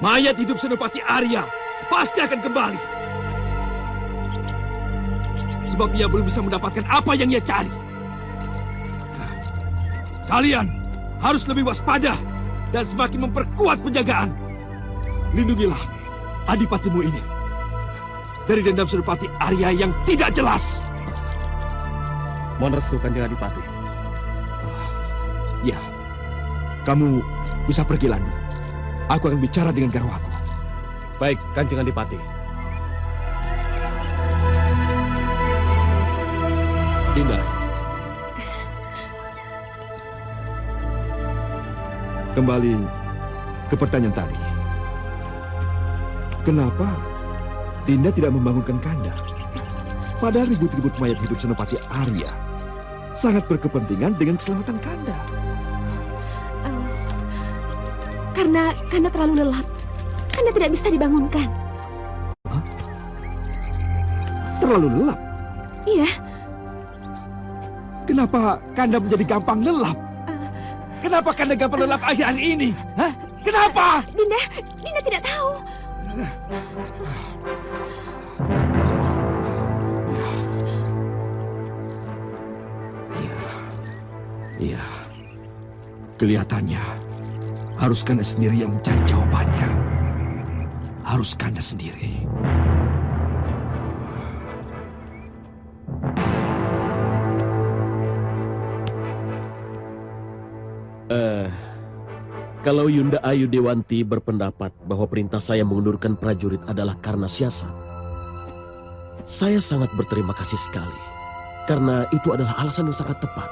Mayat hidup Senopati Arya pasti akan kembali. Sebab ia belum bisa mendapatkan apa yang ia cari. Kalian harus lebih waspada dan semakin memperkuat penjagaan. Lindungilah adipatimu ini dari dendam Senopati Arya yang tidak jelas. Mohon restu Kanjeng Adipati. Ya, kamu bisa pergi, Landung. Aku akan bicara dengan garwaku. Baik, Kanjeng Adipati. Dinda. Kembali ke pertanyaan tadi. Kenapa Dinda tidak membangunkan Kanda? Padahal ribut-ribut mayat hidup Senopati Arya sangat berkepentingan dengan keselamatan Kanda. Karena Kanda terlalu lelap. Kanda tidak bisa dibangunkan. Hah? Terlalu lelap? Iya. Kenapa Kanda menjadi gampang lelap? Kenapa Kanda gampang lelap akhir-akhir ini? Hah? Kenapa? Dinda tidak tahu. Iya. Kelihatannya harus Kanda sendiri yang mencari jawabannya. Harus Kanda sendiri. Kalau Yunda Ayu Dewanti berpendapat bahwa perintah saya mengundurkan prajurit adalah karena siasat, saya sangat berterima kasih sekali. Karena itu adalah alasan yang sangat tepat.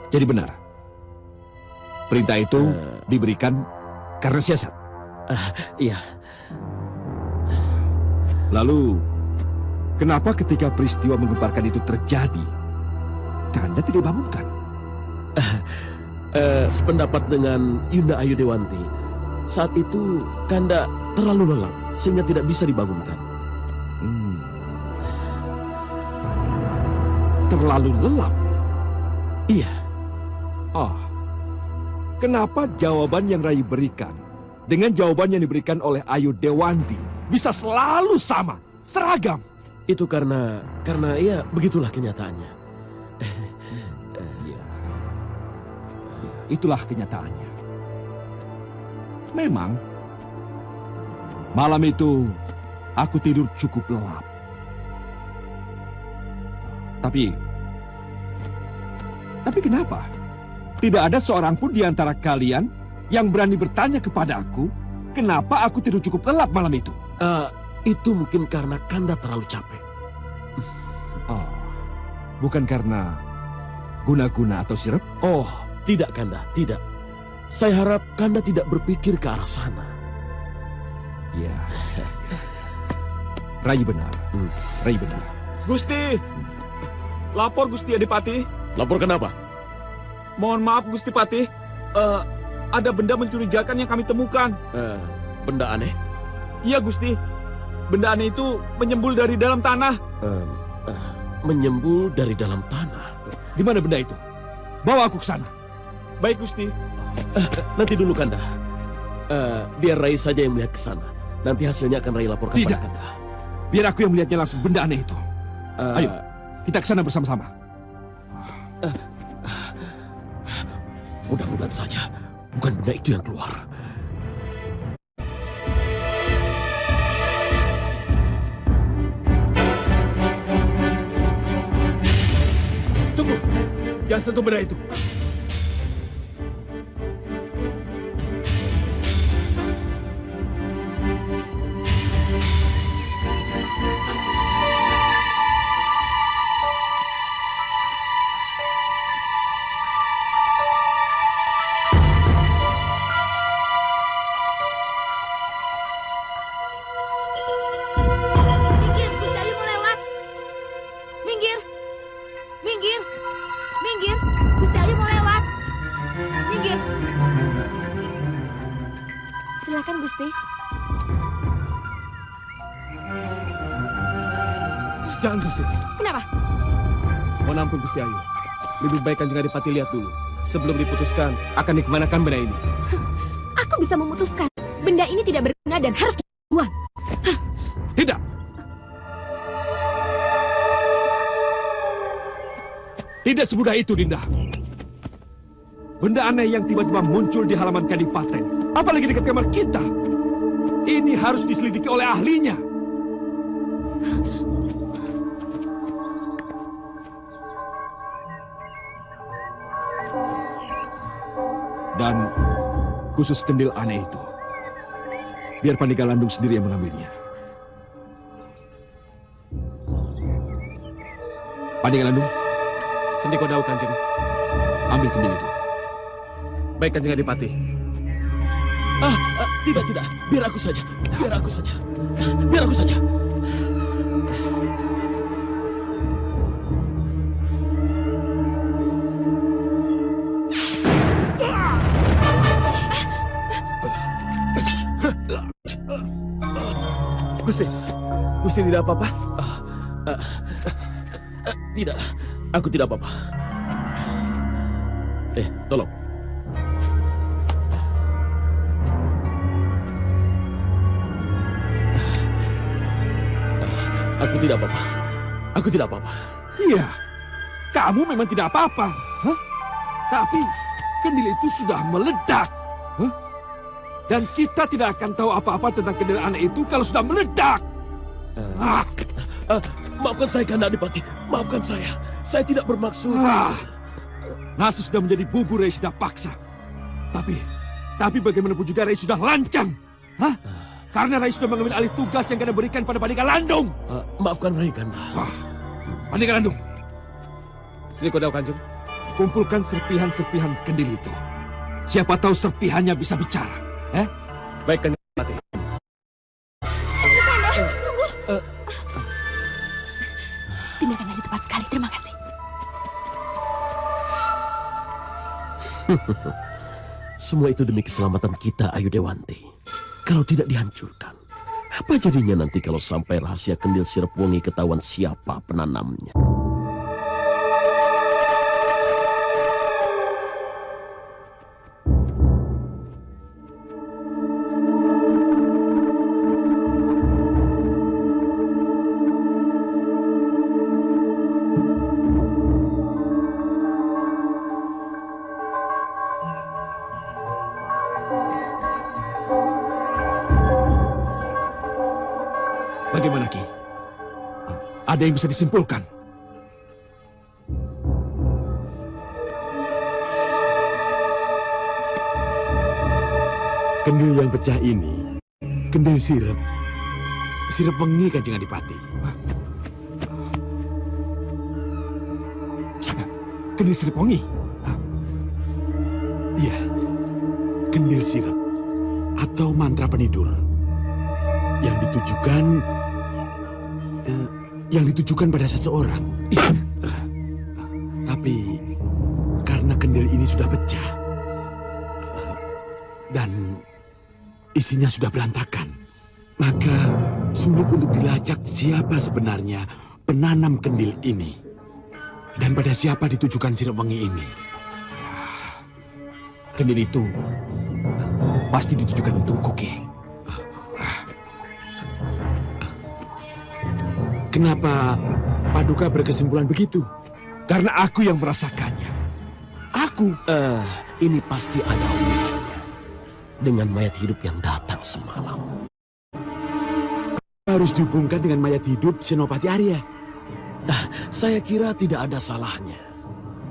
Jadi benar, perintah itu diberikan karena siasat. Iya. Lalu, Kenapa ketika peristiwa menggemparkan itu terjadi, Kanda tidak bangunkan? Sependapat dengan Yunda Ayu Dewanti, saat itu Kanda terlalu lelap sehingga tidak bisa dibangunkan. Terlalu lelap? Iya. Oh, kenapa jawaban yang Rai berikan dengan jawaban yang diberikan oleh Ayu Dewanti bisa selalu sama, seragam? Itu karena ya begitulah kenyataannya. Itulah kenyataannya. Memang, malam itu aku tidur cukup lelap. Tapi kenapa? Tidak ada seorang pun di antara kalian yang berani bertanya kepada aku, kenapa aku tidur cukup lelap malam itu? Itu mungkin karena Kanda terlalu capek. Oh, bukan karena guna-guna atau sirup? Oh, tidak Kanda, tidak. Saya harap Kanda tidak berpikir ke arah sana. Ya, Rai benar. Rai benar. Gusti, lapor Gusti Adipati. Lapor kenapa? Mohon maaf Gusti Patih, ada benda mencurigakan yang kami temukan. Benda aneh? Iya Gusti, benda aneh itu menyembul dari dalam tanah. Menyembul dari dalam tanah? Di mana benda itu? Bawa aku ke sana. Baik Gusti. Nanti dulu Kanda. Biar Rai saja yang melihat ke sana. Nanti hasilnya akan Rai laporkan Tidak. pada Kanda. Biar aku yang melihatnya langsung benda aneh itu. Ayo, kita ke sana bersama-sama. Mudah-mudahan saja bukan benda itu yang keluar. Tunggu! Jangan sentuh benda itu. Minggir, Gusti Ayu mau lewat. Minggir. Minggir. Minggir. Gusti Ayu mau lewat. Minggir. Silakan Gusti. Jangan Gusti. Kenapa? Mohon ampun Gusti Ayu. Lebih baik Kanjeng Adipati lihat dulu. Sebelum diputuskan akan dikemanakan benda ini. Aku bisa memutuskan. Benda ini tidak berguna dan harus dibuang. Tidak. Tidak semudah itu, Dinda. Benda aneh yang tiba-tiba muncul di halaman kadipaten, apalagi dekat kamar kita. Ini harus diselidiki oleh ahlinya. Dan khusus kendil aneh itu, biar Pandega Landung sendiri yang mengambilnya. Pandega Landung, Sendiko Dawu Kanjeng. ambil kendil itu. Baik Kanjeng Adipati. Tidak. Biar aku saja. Biar aku saja. Biar aku saja. Gusti tidak apa-apa? Tidak. Aku tidak apa-apa. Tolong. Aku tidak apa-apa. Aku tidak apa-apa. Iya, kamu memang tidak apa-apa. Hah? Tapi kendil itu sudah meledak. Hah? Dan kita tidak akan tahu apa-apa tentang kendil aneh itu kalau sudah meledak. Maafkan saya, Kanda Adipati. Maafkan saya. Saya tidak bermaksud. Nasi sudah menjadi bubur Rai sudah paksa. Tapi bagaimanapun juga Rai sudah lancang. Hah? Karena Rai sudah mengambil alih tugas yang Kanda berikan pada Pandega Landung. Maafkan Rai, Kanda. Pandega Landung, Sendiko Dawu Kanjeng. kumpulkan serpihan-serpihan kendil itu. Siapa tahu serpihannya bisa bicara. Baik Kanjeng Adipati. Tindakan Adi tepat sekali, terima kasih. Semua itu demi keselamatan kita, Ayu Dewanti. Kalau tidak dihancurkan, apa jadinya nanti kalau sampai rahasia kendil sirap wangi ketahuan siapa penanamnya? Bagaimana, Ki? Ada yang bisa disimpulkan? Kendil yang pecah ini, kendil sirap. Sirap wengi, Kanjeng Adipati. Kendil sirap wangi? Iya, kendil sirap atau mantra penidur yang ditujukan pada seseorang. Tapi karena kendil ini sudah pecah dan isinya sudah berantakan, maka sulit untuk dilacak siapa sebenarnya penanam kendil ini dan pada siapa ditujukan sirap wangi ini. Kendil itu pasti ditujukan untukku, Ki. Kenapa Paduka berkesimpulan begitu? Karena aku yang merasakannya. Aku. Ini pasti ada hubungannya dengan mayat hidup yang datang semalam. Harus dihubungkan dengan mayat hidup Senopati Arya. Saya kira tidak ada salahnya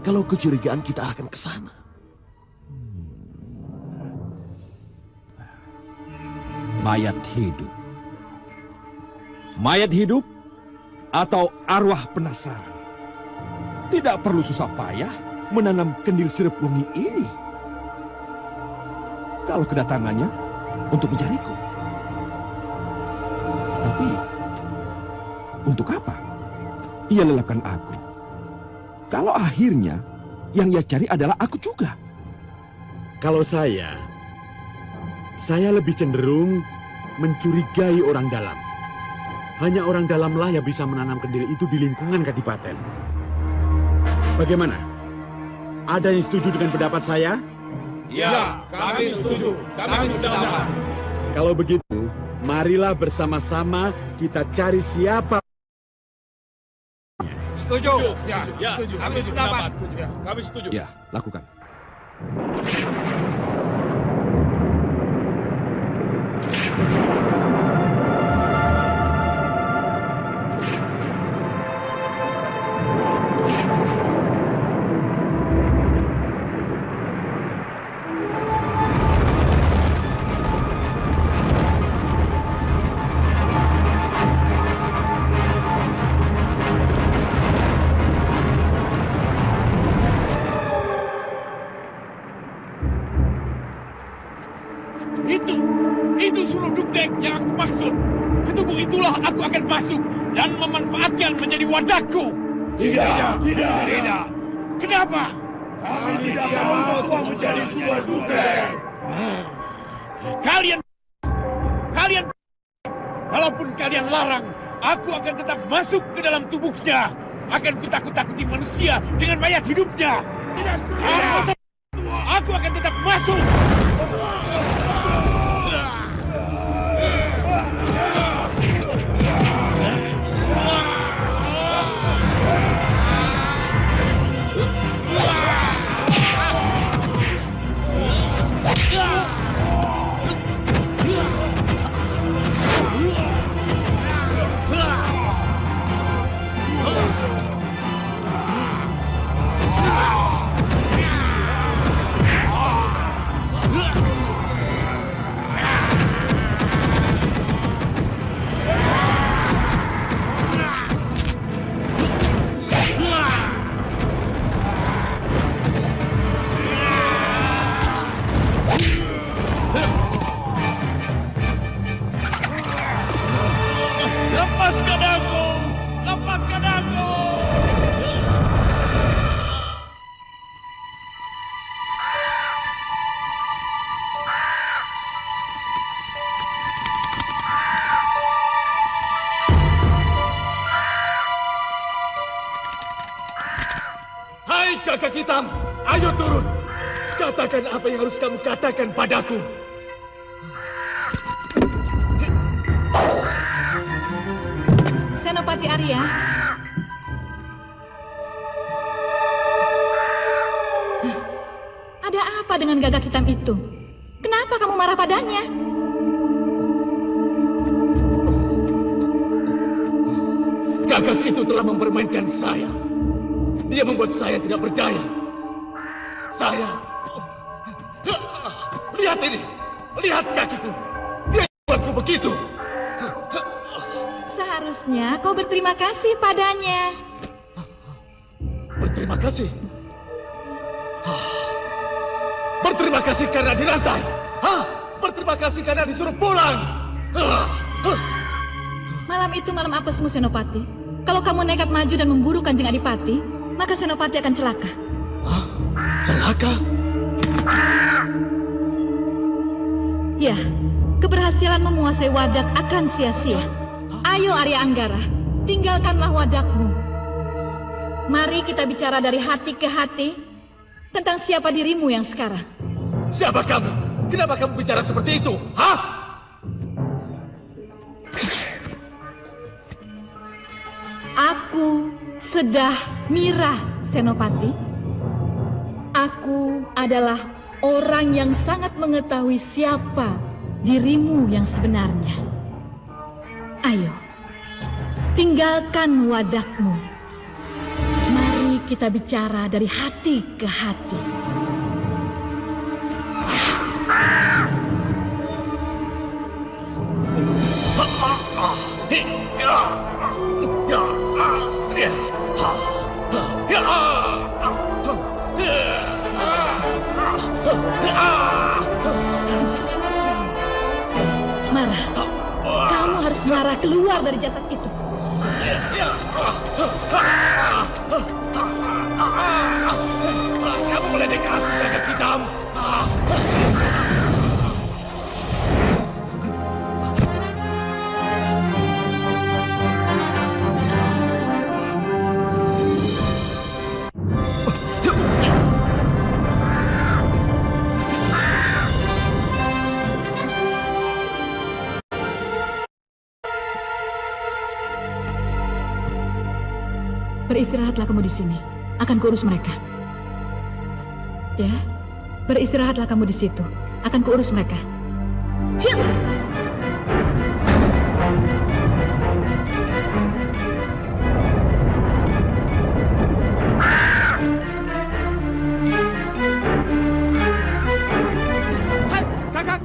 kalau kecurigaan kita arahkan ke sana. Mayat hidup. Mayat hidup atau arwah penasaran. Tidak perlu susah payah menanam kendil sirap wangi ini. Kalau kedatangannya untuk mencariku. Tapi untuk apa? Ia lelapkan aku. Kalau akhirnya yang ia cari adalah aku juga. Kalau saya lebih cenderung mencurigai orang dalam. Hanya orang dalamlah yang bisa menanam kendil itu di lingkungan Kadipaten. Bagaimana? Ada yang setuju dengan pendapat saya? Ya, kami setuju. Kami sependapat. Kalau begitu, marilah bersama-sama kita cari siapa. Setuju. Ya, setuju. Kami sependapat. Ya, kami setuju. Ya, lakukan. Itu suruh dukdek yang aku maksud. Ketubuh itulah aku akan masuk dan memanfaatkan menjadi wadahku. Tidak. Kenapa? Kami tidak mau tuan menjadi suruh dukdek. Kalian, walaupun kalian larang, aku akan tetap masuk ke dalam tubuhnya. Akan kutakut-takuti manusia dengan mayat hidupnya. Tidak setuju. Aku akan tetap masuk. Hai kakak hitam, ayo turun. Katakan apa yang harus kamu katakan padaku. Senopati Arya. Ada apa dengan gagak hitam itu? Kenapa kamu marah padanya? Gagak itu telah mempermainkan saya. Dia membuat saya tidak berdaya. Saya... Lihat ini. Lihat kakiku. Dia membuatku begitu. Seharusnya kau berterima kasih padanya. Berterima kasih? Berterima kasih karena dirantai? Berterima kasih karena disuruh pulang? Malam itu malam apesmu, Senopati. Kalau kamu nekat maju dan memburu Kanjeng Adipati, maka Senopati akan celaka. Celaka? Ya, keberhasilan menguasai Wadak akan sia-sia. Ayo Arya Anggara, tinggalkanlah Wadakmu. Mari kita bicara dari hati ke hati tentang siapa dirimu yang sekarang. Siapa kamu? Kenapa kamu bicara seperti itu? Aku Sedah Mira, Senopati. Aku adalah orang yang sangat mengetahui siapa dirimu yang sebenarnya. Ayo, tinggalkan Wadakmu. Mari kita bicara dari hati ke hati. Mara, kamu harus Mara keluar dari jasad itu. Kamu meledek aku, gagak hitam. Beristirahatlah kamu di sini. Akan kuurus mereka. Ya, beristirahatlah kamu di situ. Akan kuurus mereka. Hiu! Hai, kakak!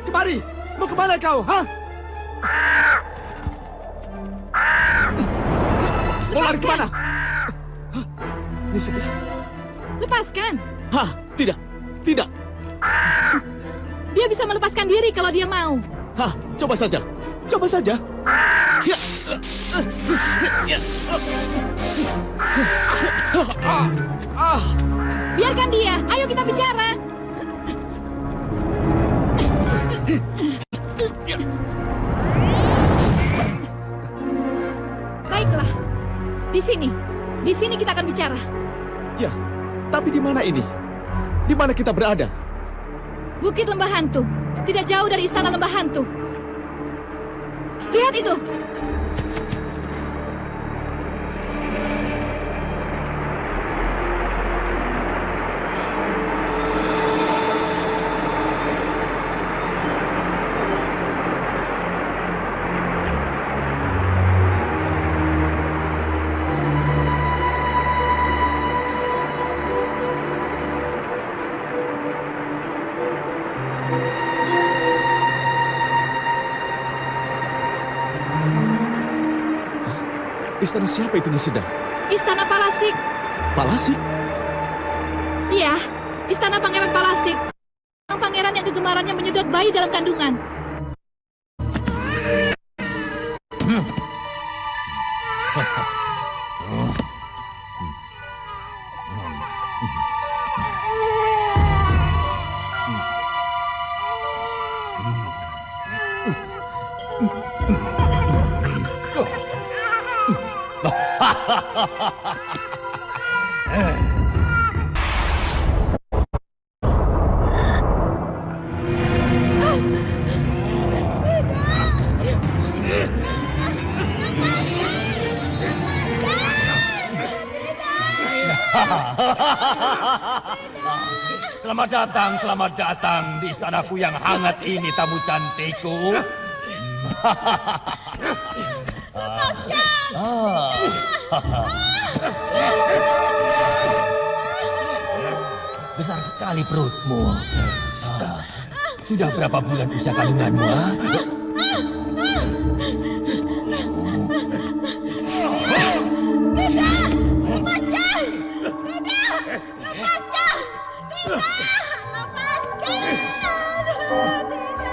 Kemari! Mau kemana kau, Mau lari kemana? Ini sudah. Lepaskan. Tidak. Tidak. Dia bisa melepaskan diri kalau dia mau. Coba saja. Coba saja. Biarkan dia. Ayo kita bicara. Baiklah. Di sini. Di sini kita akan bicara. Ya, tapi di mana ini? Di mana kita berada? Bukit Lembah Hantu. Tidak jauh dari Istana Lembah Hantu. Lihat itu. Istana siapa itu di sedang? Istana Palasik. Palasik? Iya, Istana Pangeran Palasik. Pangeran yang kegemarannya menyedot bayi dalam kandungan. Selamat datang di istanaku yang hangat ini, tamu cantikku. Besar sekali perutmu. Sudah berapa bulan usia kandunganmu?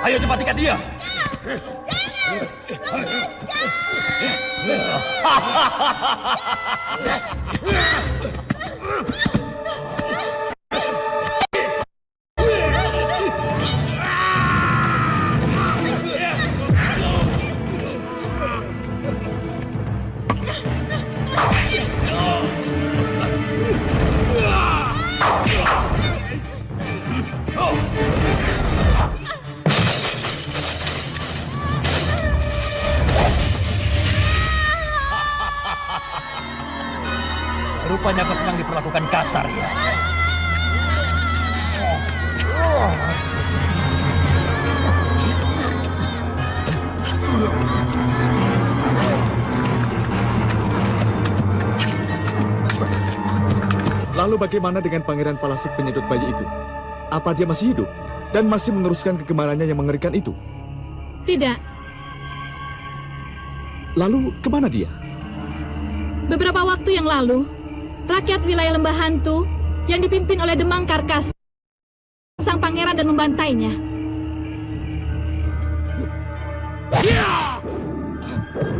Ayo cepat ikat dia. Rupanya kau sedang diperlakukan kasar ya. Lalu bagaimana dengan Pangeran Palasik penyedot bayi itu? Apa dia masih hidup dan masih meneruskan kegemarannya yang mengerikan itu? Tidak. Lalu kemana dia? Beberapa waktu yang lalu, rakyat wilayah Lembah Hantu yang dipimpin oleh Demang Karkas sang pangeran dan membantainya.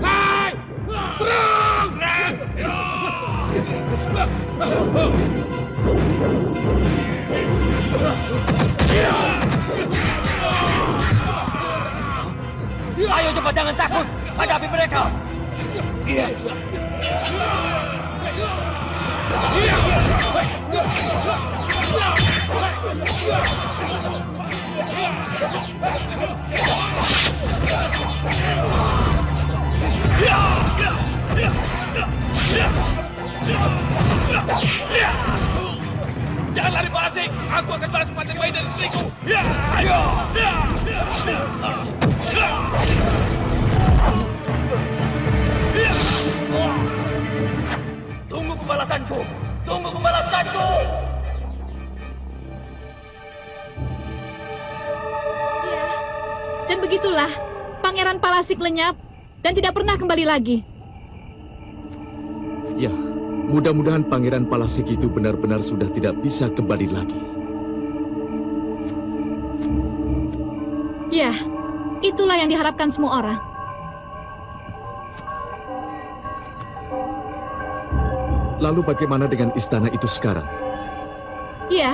Hai! Serang! Ayo cepat, jangan takut. Hadapi mereka. Jangan lari Palasik. Aku akan balas kematian bayi dari istriku. Ayo! Tunggu pembalasanku. Tunggu pembalasanku. Ya, dan begitulah Pangeran Palasik lenyap dan tidak pernah kembali lagi. Ya, mudah-mudahan Pangeran Palasik itu benar-benar sudah tidak bisa kembali lagi. Ya, itulah yang diharapkan semua orang. Lalu bagaimana dengan istana itu sekarang? Ya,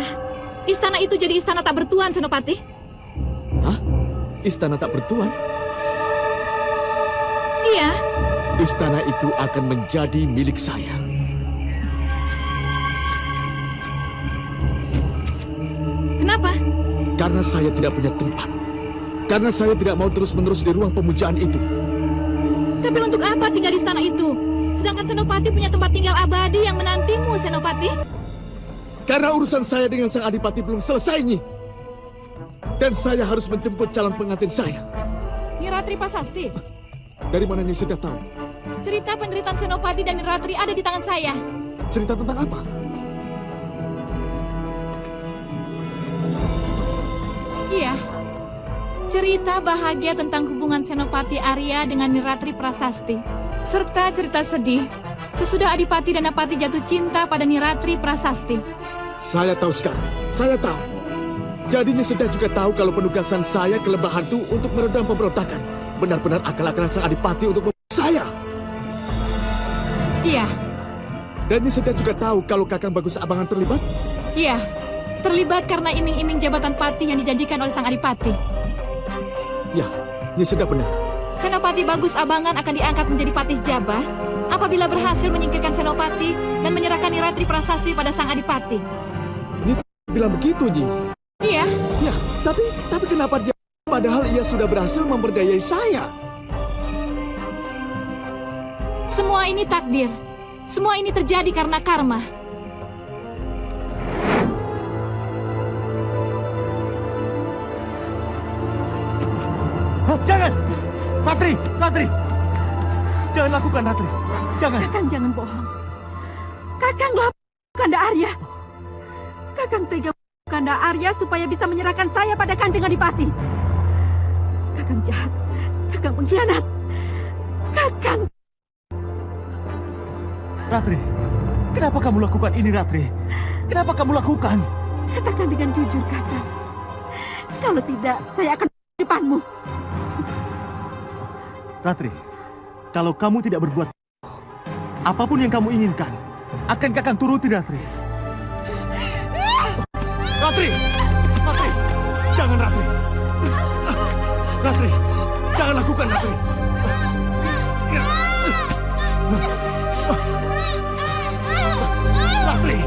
istana itu jadi istana tak bertuan, Senopati. Hah? Istana tak bertuan? Iya, Istana itu akan menjadi milik saya. kenapa? Karena saya tidak punya tempat. Karena saya tidak mau terus-menerus di ruang pemujaan itu. Tapi untuk apa tinggal di istana itu? Sedangkan Senopati punya tempat tinggal abadi yang menantimu, Senopati. Karena urusan saya dengan sang adipati belum selesai, Nyi. Dan saya harus menjemput calon pengantin saya. Niratri Prasasti, Dari mana Nyi sudah tahu? cerita penderitaan Senopati dan Niratri ada di tangan saya. Cerita tentang apa? Iya, cerita bahagia tentang hubungan Senopati Arya dengan Niratri Prasasti. Serta cerita sedih sesudah Adipati dan Napati jatuh cinta pada Niratri Prasasti. Saya tahu sekarang. Saya tahu. Jadi Nyi Sedap juga tahu kalau penugasan saya ke Lembah Hantu untuk meredam pemberontakan. Benar-benar akal-akalan sang adipati untuk membunuh saya. Iya, Dan Nyi Sedap juga tahu kalau Kakang Bagus Abangan terlibat. iya, terlibat karena iming-iming jabatan patih yang dijanjikan oleh sang Adipati. Ya, Nyi Sedap benar. Senopati Bagus Abangan akan diangkat menjadi patih Jabah apabila berhasil menyingkirkan Senopati dan menyerahkan Niratri Prasasti pada sang Adipati. Nyi bilang begitu, Nyi. Iya, Ya, tapi kenapa dia padahal ia sudah berhasil memperdayai saya? semua ini takdir. Semua ini terjadi karena karma. Jangan! Ratri! Ratri! Jangan lakukan, Ratri. Jangan. Kakang jangan bohong. Kakang Kanda Arya. Kakang tega Kanda Arya supaya bisa menyerahkan saya pada Kanjeng Adipati. Kakang jahat. Kakang pengkhianat. Kakang. Ratri, kenapa kamu lakukan ini, Ratri? Kenapa kamu lakukan? Katakan dengan jujur, Kakang. Kalau tidak, saya akan di depanmu. Ratri, kalau kamu tidak berbuat apapun yang kamu inginkan, akan Kakang turuti, Ratri. Ratri! Ratri! Jangan, Ratri! Ratri! Jangan lakukan, Ratri! Ratri!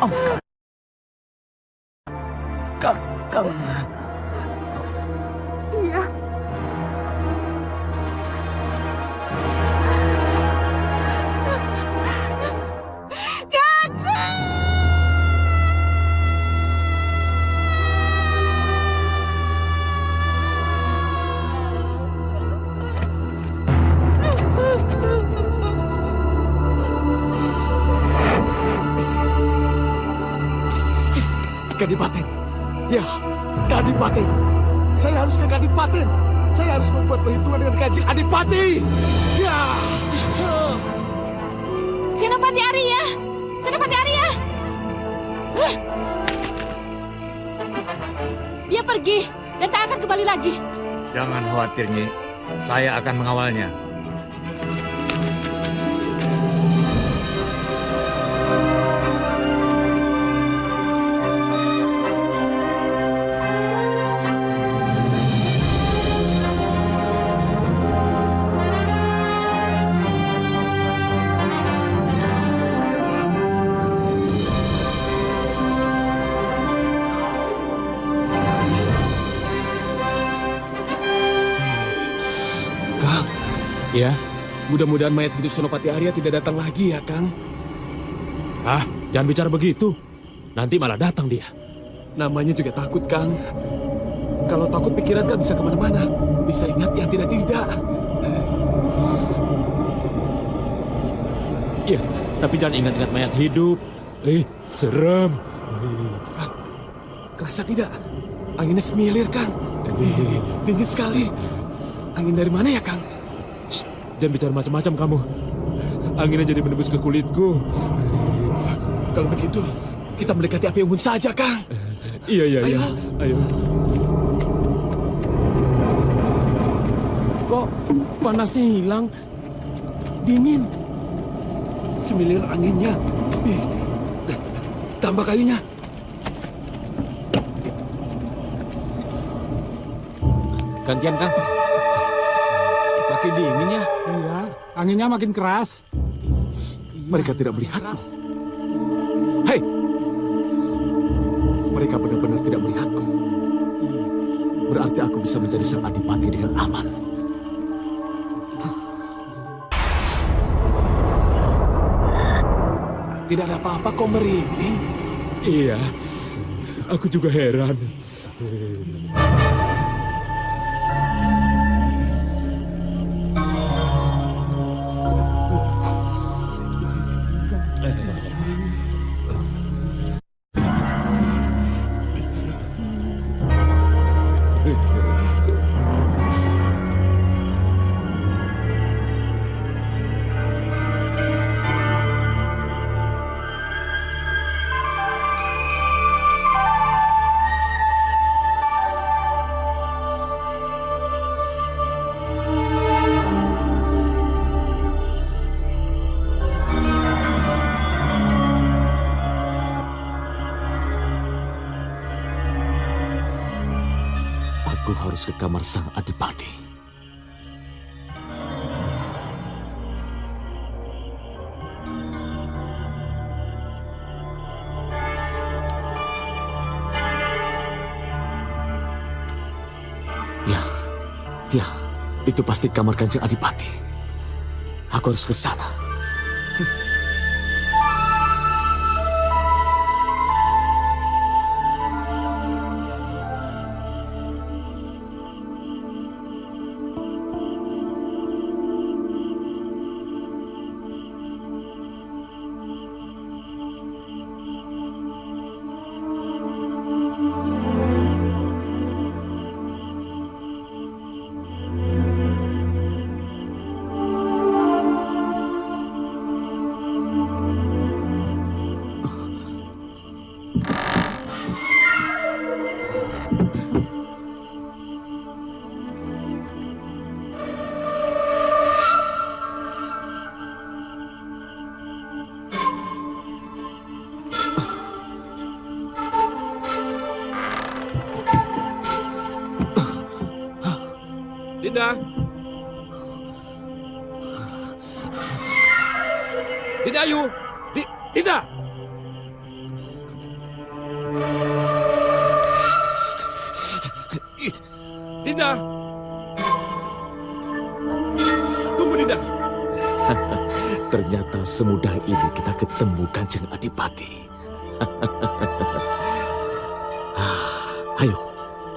Maafkan Kakang. Iya. Kadipaten. Ya, Kadipaten. Saya harus ke Kadipaten. Saya harus membuat perhitungan dengan Kanjeng Adipati. Ya. Senopati Arya! Senopati Arya! Dia pergi dan tak akan kembali lagi. Jangan khawatir, Nyi. Saya akan mengawalnya. Ya, mudah-mudahan mayat hidup Senopati Arya tidak datang lagi ya, Kang. Ah, jangan bicara begitu. Nanti malah datang dia. Namanya juga takut, Kang. Kalau takut pikiran kan bisa kemana-mana. Bisa ingat yang tidak-tidak. Iya, tapi jangan ingat-ingat mayat hidup. Serem. Kang, kerasa tidak? Anginnya semilir, Kang. Dingin sekali. Angin dari mana ya, Kang? Jangan bicara macam-macam kamu. Anginnya jadi menembus ke kulitku. Kalau begitu, kita mendekati api unggun saja, Kang. Iya. Ayo. Kok panasnya hilang? Dingin. Semilir anginnya. Tambah kayunya. Gantian, Kang. Makin dingin ya. Iya, anginnya makin keras. Mereka tidak melihatku. Hei! Mereka benar-benar tidak melihatku. Berarti aku bisa menjadi sang adipati dengan aman. Tidak ada apa-apa kok merinding. Iya, aku juga heran. Aku harus ke kamar sang adipati. Ya, itu pasti kamar Kanjeng Adipati. Aku harus ke sana. Dinda. Dinda Ayu. Dinda. Dinda. Tunggu, Dinda. Ternyata semudah ini kita ketemu Kanjeng Adipati. Ayo,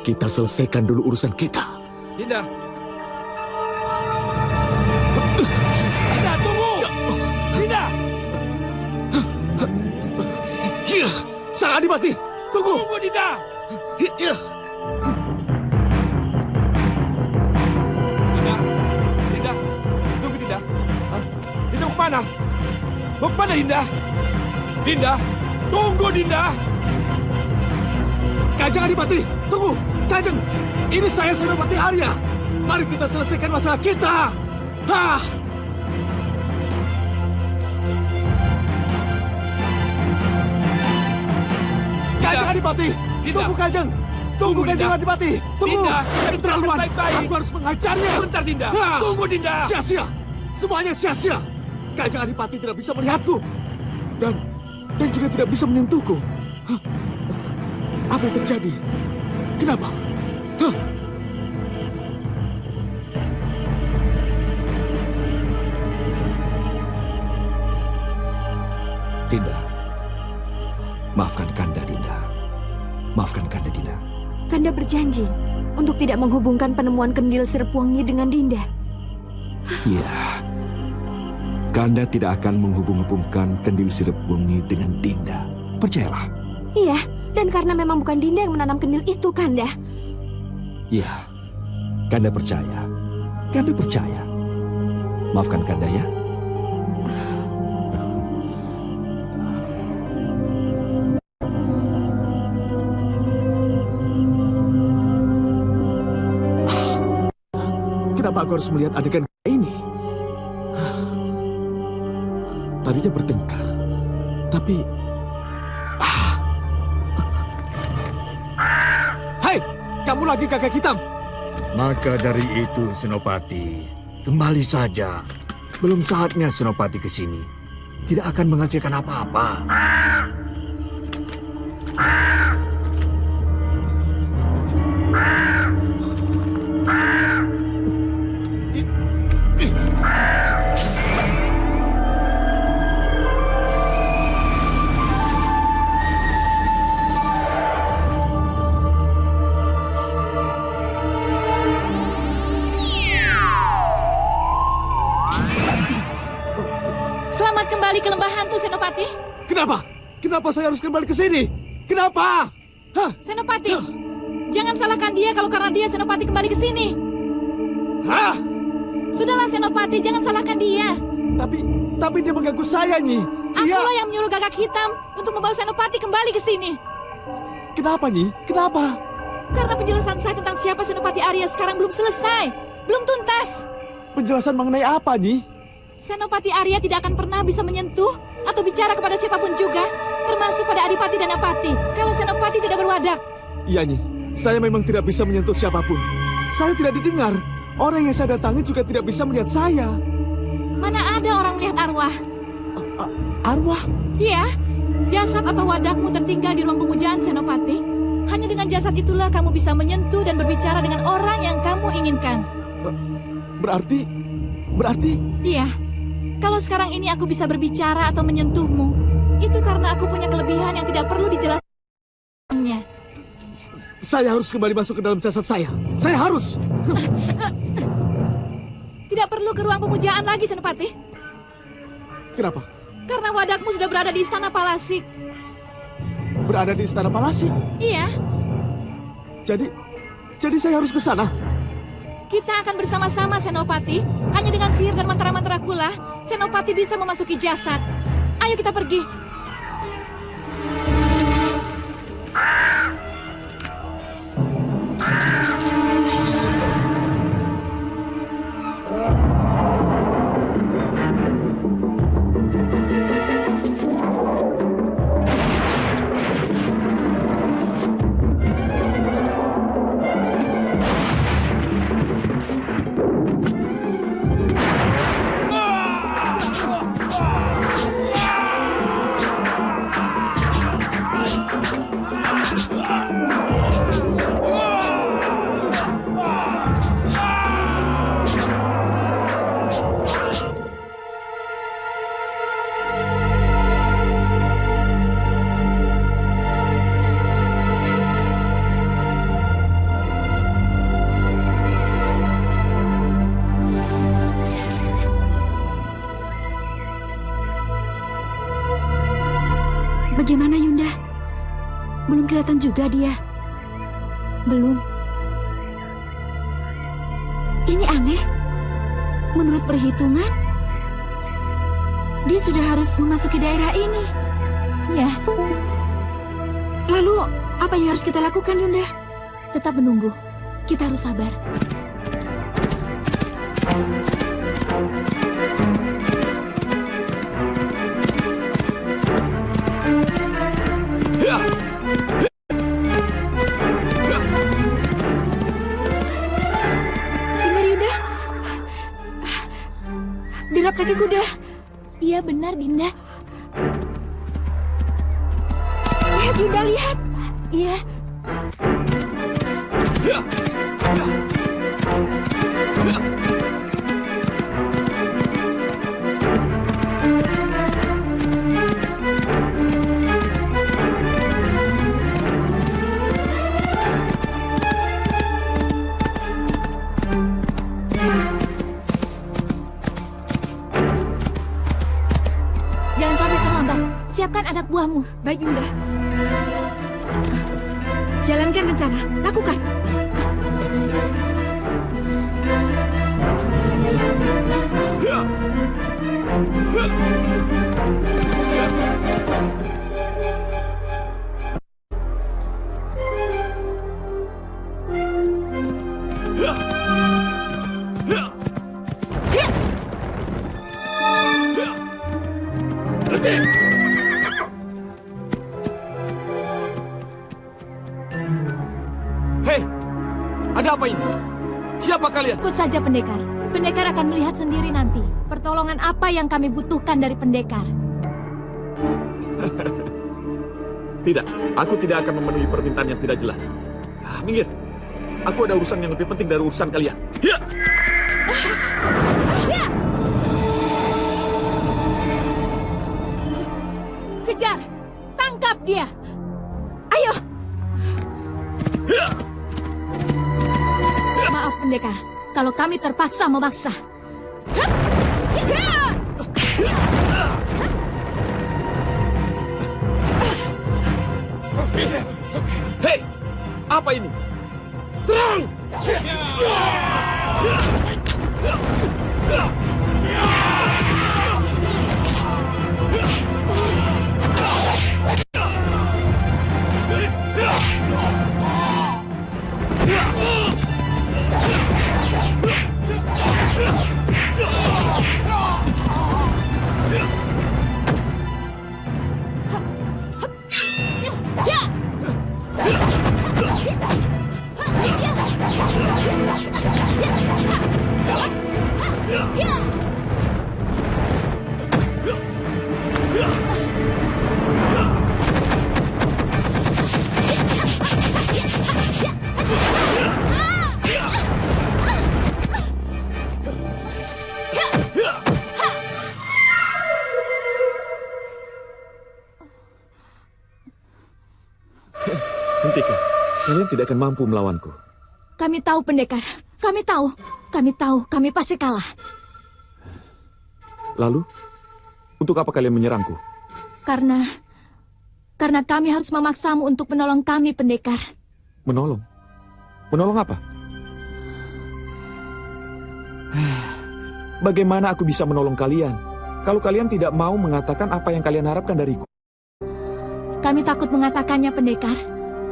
kita selesaikan dulu urusan kita. Dinda. Dinda, tunggu. Dinda. Sang Adipati, tunggu. Tunggu, Dinda. Dinda. Dinda. Tunggu, Dinda. Hah? Dinda mau kemana? Mau kemana, Dinda? Dinda. Tunggu, Dinda. Kanjeng Adipati, tunggu. Kanjeng, ini saya Senopati Arya. Mari kita selesaikan masalah kita. Hah! Kanjeng Adipati, tunggu Kanjeng. Tunggu Kanjeng Adipati. Tunggu. Dinda, Keterlaluan. baik-baik. Aku harus mengajarnya. Sebentar, Dinda. Hah! Tunggu, Dinda. Sia-sia. Semuanya sia-sia. Kanjeng Adipati tidak bisa melihatku. Dan juga tidak bisa menyentuhku. Hah? Apa yang terjadi? Kenapa? Hah? Dinda. Maafkan Kanda, Dinda. Maafkan Kanda, Dinda. Kanda berjanji untuk tidak menghubungkan penemuan kendil Serpuangnya dengan Dinda. Iya. Kanda tidak akan menghubung-hubungkan kendil sirip bungi dengan Dinda. Percayalah. Iya, dan karena memang bukan Dinda yang menanam kendil itu, Kanda. Iya. Kanda percaya. Kanda percaya. Maafkan Kanda ya. Kenapa aku harus melihat adegan ini? Tadinya bertengkar, tapi... Hai, kamu lagi kakek hitam. Maka dari itu, Senopati, kembali saja. Belum saatnya Senopati ke sini. Tidak akan menghasilkan apa-apa. Selamat kembali ke lembah hantu, Senopati. Kenapa? Kenapa saya harus kembali ke sini? Kenapa? Hah? Senopati, jangan salahkan dia kalau karena dia Senopati kembali ke sini. Hah? Sudahlah Senopati, jangan salahkan dia. Tapi dia mengganggu saya, Nyi. Akulah yang menyuruh Gagak Hitam untuk membawa Senopati kembali ke sini. Kenapa, Nyi? Kenapa? Karena penjelasan saya tentang siapa Senopati Arya sekarang belum selesai. Belum tuntas. Penjelasan mengenai apa, Nyi? Senopati Arya tidak akan pernah bisa menyentuh atau bicara kepada siapapun juga, termasuk pada Adipati dan Apati, kalau Senopati tidak berwadak. Iya, Nyi. Saya memang tidak bisa menyentuh siapapun. Saya tidak didengar. Orang yang saya datangi juga tidak bisa melihat saya. Mana ada orang melihat arwah? Arwah? Iya, jasad atau wadakmu tertinggal di ruang pemujaan Senopati. Hanya dengan jasad itulah kamu bisa menyentuh dan berbicara dengan orang yang kamu inginkan. Berarti? Iya, kalau sekarang ini aku bisa berbicara atau menyentuhmu, itu karena aku punya kelebihan yang tidak perlu dijelaskannya. Saya harus kembali masuk ke dalam jasad saya. Saya harus. Tidak perlu ke ruang pemujaan lagi, Senopati. Kenapa? Karena wadakmu sudah berada di Istana Palasik. Berada di Istana Palasik? Iya, Jadi saya harus ke sana. kita akan bersama-sama, Senopati. Hanya dengan sihir dan mantra-mantra kula, Senopati bisa memasuki jasad. Ayo kita pergi. Bagaimana Yunda? Belum kelihatan juga dia. Belum. Ini aneh. Menurut perhitungan, dia sudah harus memasuki daerah ini. Ya, Lalu, apa yang harus kita lakukan, Yunda? tetap menunggu. Kita harus sabar. Dengar, Yunda. Derap kaki kuda. Iya benar, Dinda. Lihat, Yunda, lihat. Iya. Jangan sampai terlambat. Siapkan anak buahmu. Baik, Yunda. Jalankan rencana. Lakukan. Hei, ada apa ini? Siapa kalian? Ikut saja pendekar. Pendekar akan melihat sendiri nanti pertolongan apa yang kami butuhkan dari pendekar. Tidak, aku tidak akan memenuhi permintaan yang tidak jelas. Minggir. Aku ada urusan yang lebih penting dari urusan kalian. Ya! Kejar! Tangkap dia! Ayo! Maaf pendekar, kalau kami terpaksa memaksa. Hei! Apa ini? Serang! Ya! Hentikan. Kalian tidak akan mampu melawanku. Kami tahu, pendekar. Kami tahu. Kami tahu. Kami pasti kalah. Lalu, untuk apa kalian menyerangku? Karena kami harus memaksamu untuk menolong kami, pendekar. Menolong? Menolong apa? Bagaimana aku bisa menolong kalian kalau kalian tidak mau mengatakan apa yang kalian harapkan dariku? Kami takut mengatakannya, pendekar.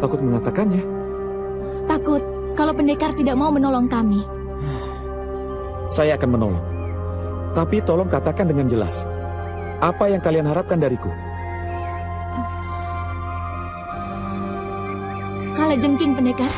Takut mengatakannya? Takut kalau pendekar tidak mau menolong kami. Saya akan menolong. Tapi tolong katakan dengan jelas. Apa yang kalian harapkan dariku? Kalajengking, pendekar.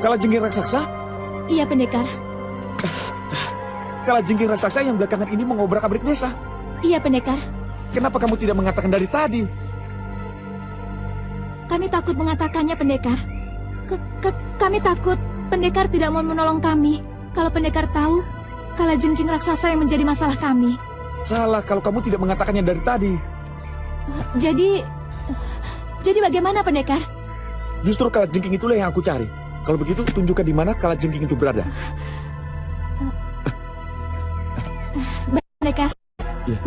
Kalajengking raksasa? Iya, pendekar. Kalajengking raksasa yang belakangan ini mengobrak-abrik desa? Iya, pendekar. Kenapa kamu tidak mengatakan dari tadi? Kami takut mengatakannya, pendekar. Kami takut pendekar tidak mau menolong kami. Kalau pendekar tahu, kalajengking raksasa yang menjadi masalah kami. Salah kalau kamu tidak mengatakannya dari tadi. Jadi bagaimana, pendekar? Justru kalajengking itulah yang aku cari. Kalau begitu, tunjukkan di mana kalajengking itu berada. Pendekar. Iya.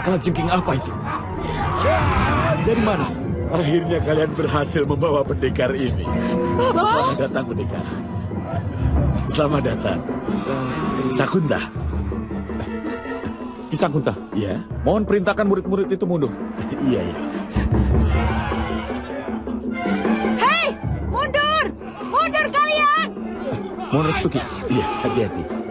Kalajengking apa itu? Dari mana? Akhirnya kalian berhasil membawa pendekar ini. Selamat datang, pendekar. Selamat datang. Sakunta. Ki Sakunta. Iya. Mohon perintahkan murid-murid itu mundur. Iya, iya. Hei, mundur! Mundur kalian! Mohon restu, Ki. Iya, hati-hati.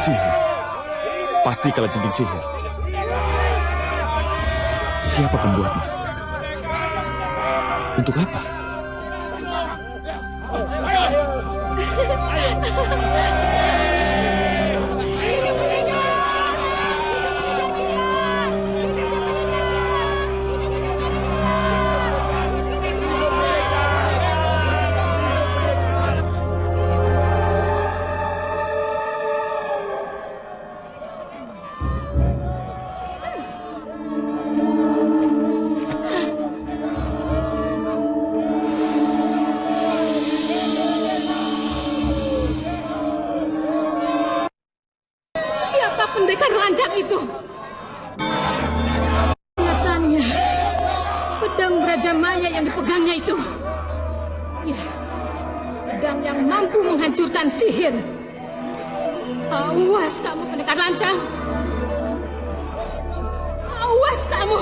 Sihir. Pasti kalajengking sihir. Siapa pembuatnya? Untuk apa? Siapa pendekar lancang itu? Kelihatannya pedang Braja Maya yang dipegangnya itu. Ya, pedang yang mampu menghancurkan sihir. Awas kamu pendekar lancang. Awas kamu.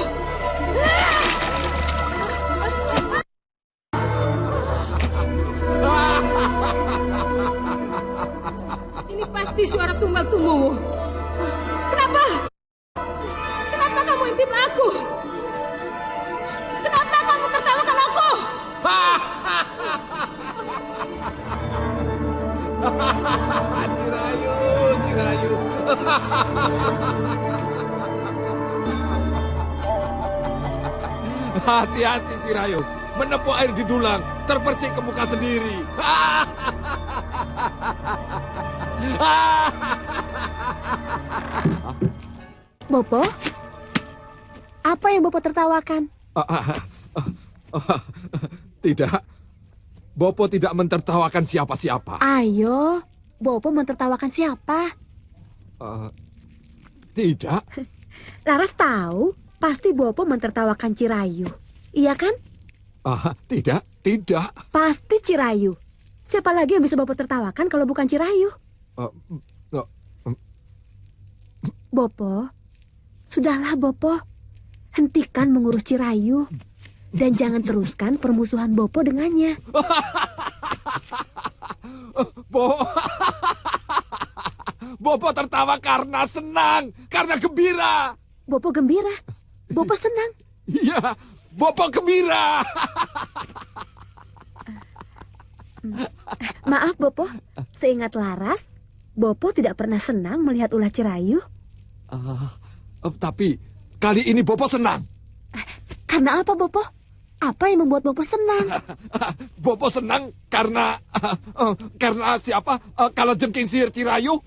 Ini pasti suara tumbal tumumu. Kenapa? Kenapa kamu intip aku? Kenapa kamu tertawakan aku? Cirayu, Cirayu. Hati-hati, Cirayu. Menepuk air di dulang, terpercik ke muka sendiri. Bopo? Apa yang Bopo tertawakan? Tidak. Bopo tidak mentertawakan siapa-siapa. Ayo, Bopo mentertawakan siapa? Tidak. Laras tahu, pasti Bopo mentertawakan Cirayu. Iya kan? Tidak, tidak. Pasti Cirayu. Siapa lagi yang bisa Bopo tertawakan kalau bukan Cirayu? Bopo, sudahlah Bopo. Hentikan mengurus Cirayu. Dan jangan teruskan permusuhan Bopo dengannya. Bopo tertawa karena senang, karena gembira. Bopo gembira? Bopo senang? Iya, Bopo gembira. Maaf Bopo, seingat Laras, Bopo tidak pernah senang melihat ulah Cirayu. Tapi kali ini Bopo senang. Karena apa Bopo? Apa yang membuat Bopo senang? Bopo senang karena siapa? Kalau jengking sihir Cirayu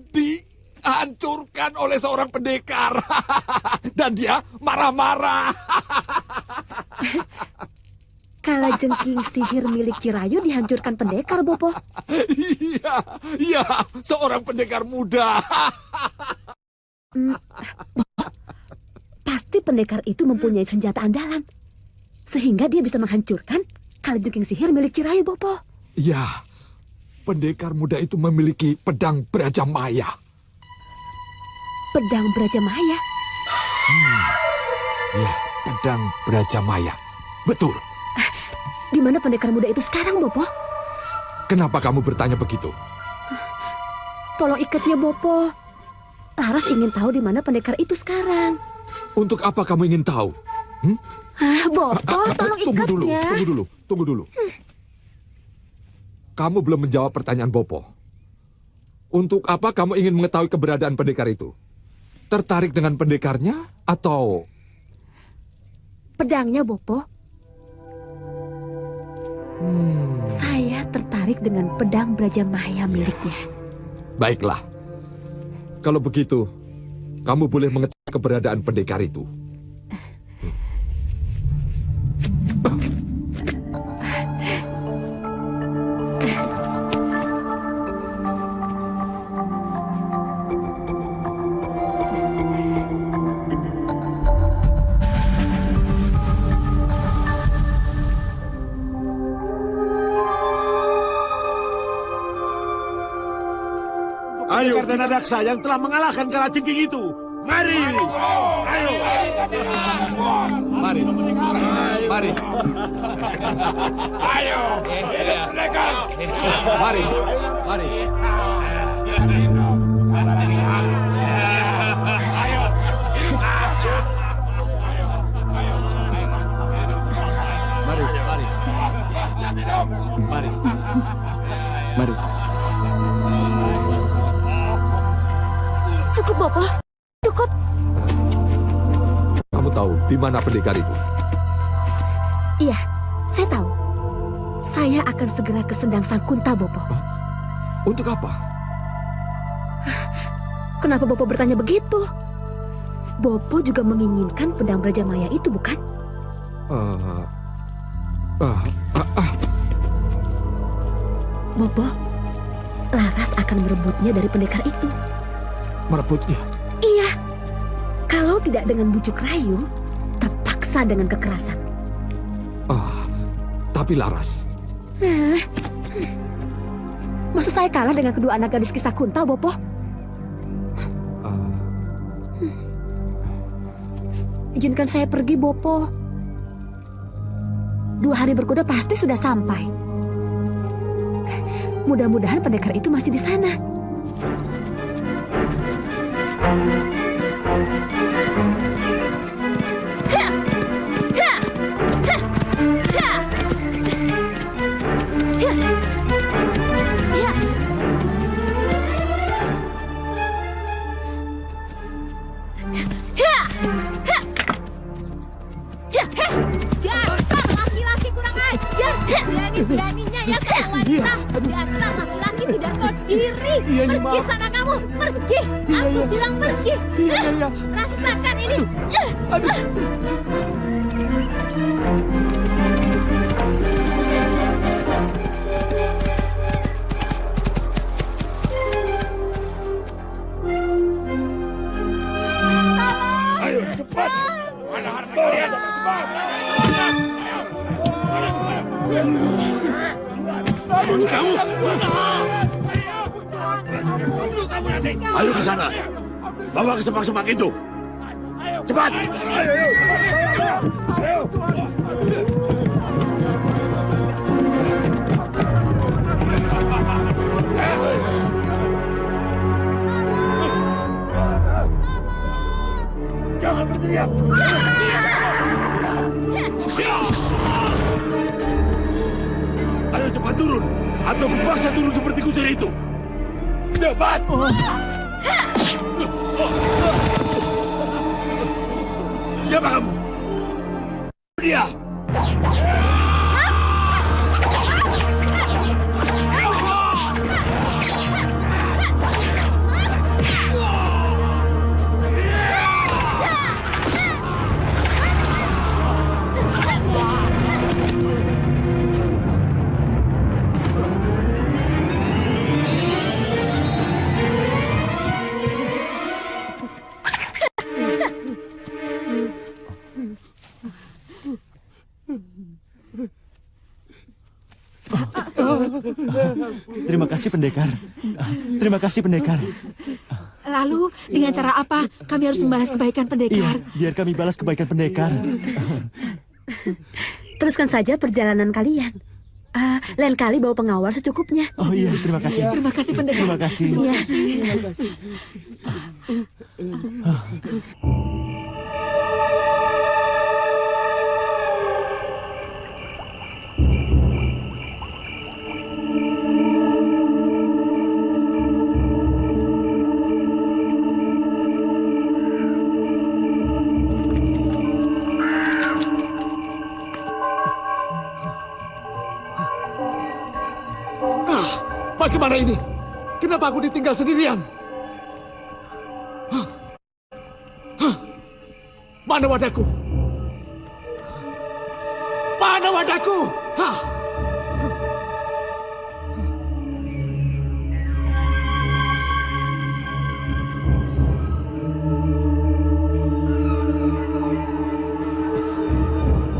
dihancurkan oleh seorang pendekar. Dan dia marah-marah. Kalau jengking sihir milik Cirayu dihancurkan pendekar, Bopo. Iya, seorang pendekar muda. Pasti pendekar itu mempunyai senjata andalan. Sehingga dia bisa menghancurkan kalau jengking sihir milik Cirayu, Bopo. Iya, pendekar muda itu memiliki pedang Braja Maya. Pedang Braja Maya? Ya, pedang Braja Maya. Betul. Di mana pendekar muda itu sekarang, Bopo? Kenapa kamu bertanya begitu? Tolong ikatnya, Bopo. Laras ingin tahu di mana pendekar itu sekarang. Untuk apa kamu ingin tahu? Bopo, tolong ikatnya. Tunggu dulu. Kamu belum menjawab pertanyaan Bopo. Untuk apa kamu ingin mengetahui keberadaan pendekar itu? Tertarik dengan pendekarnya atau... Pedangnya, Bopo. Saya tertarik dengan pedang Braja Maya miliknya. Baiklah. Kalau begitu, kamu boleh mengetahui keberadaan pendekar itu. Ayo, Gardana Daksa yang telah mengalahkan Kalajengking itu. Mari. Ayo. Mari. Ayo. Mari. Bopo, cukup. Kamu tahu di mana pendekar itu? Iya, saya tahu. Saya akan segera ke Sendang Sangkunta, Bopo. Untuk apa? Kenapa Bopo bertanya begitu? Bopo juga menginginkan pedang Brajamaya itu, bukan? Bopo, Laras akan merebutnya dari pendekar itu. Merebutnya? Iya. Kalau tidak dengan bujuk rayu, terpaksa dengan kekerasan. Tapi Laras. Masa saya kalah dengan kedua anak gadis Kisah Kunta, Bopo? Izinkan saya pergi, Bopo. 2 hari berkuda pasti sudah sampai. Mudah-mudahan pendekar itu masih di sana. Dasar laki-laki kurang ajar. Berani-beraninya ya sama wanita. Dasar laki-laki tidak tahu diri. Pergi sana kamu, pergi. Aku bilang pergi. Rasakan ini. Ayo cepat. Mana harta kalian? Cepat. Kamu. Ayo ke sana. Bawa ke semak-semak itu. Cepat. Jangan berteriak. Ayo cepat turun. Atau kupaksa turun seperti kusir itu. Cepat. Siapa kamu? Dia. Terima kasih, pendekar. Terima kasih, pendekar. Lalu, dengan cara apa kami harus membalas kebaikan pendekar? Iya, biar kami balas kebaikan pendekar. Teruskan saja perjalanan kalian. Lain kali bawa pengawal secukupnya. Oh iya, terima kasih. Terima kasih pendekar. Terima kasih. Iya. Bagaimana ini? Kenapa aku ditinggal sendirian? Mana wadahku? Mana wadahku?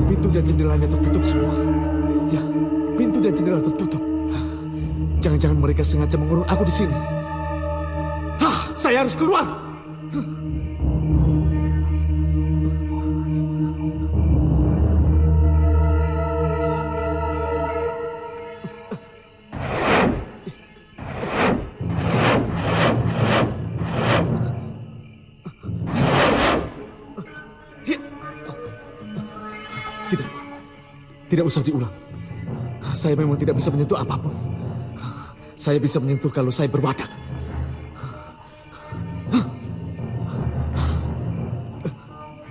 Pintu dan jendelanya tertutup semua. Ya, pintu dan jendela tertutup. Jangan-jangan mereka sengaja mengurung aku di sini. Saya harus keluar. Tidak usah diulang. Saya memang tidak bisa menyentuh apapun. Saya bisa menyentuh kalau saya berwadak.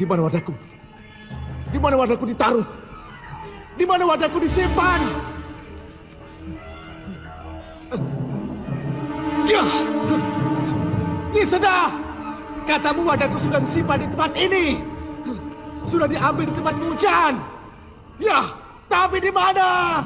Di mana wadahku? Di mana wadahku ditaruh? Di mana wadahku disimpan? Ya, sudah. Katamu wadahku sudah disimpan di tempat ini. Sudah diambil di tempat hujan. Ya, tapi di mana?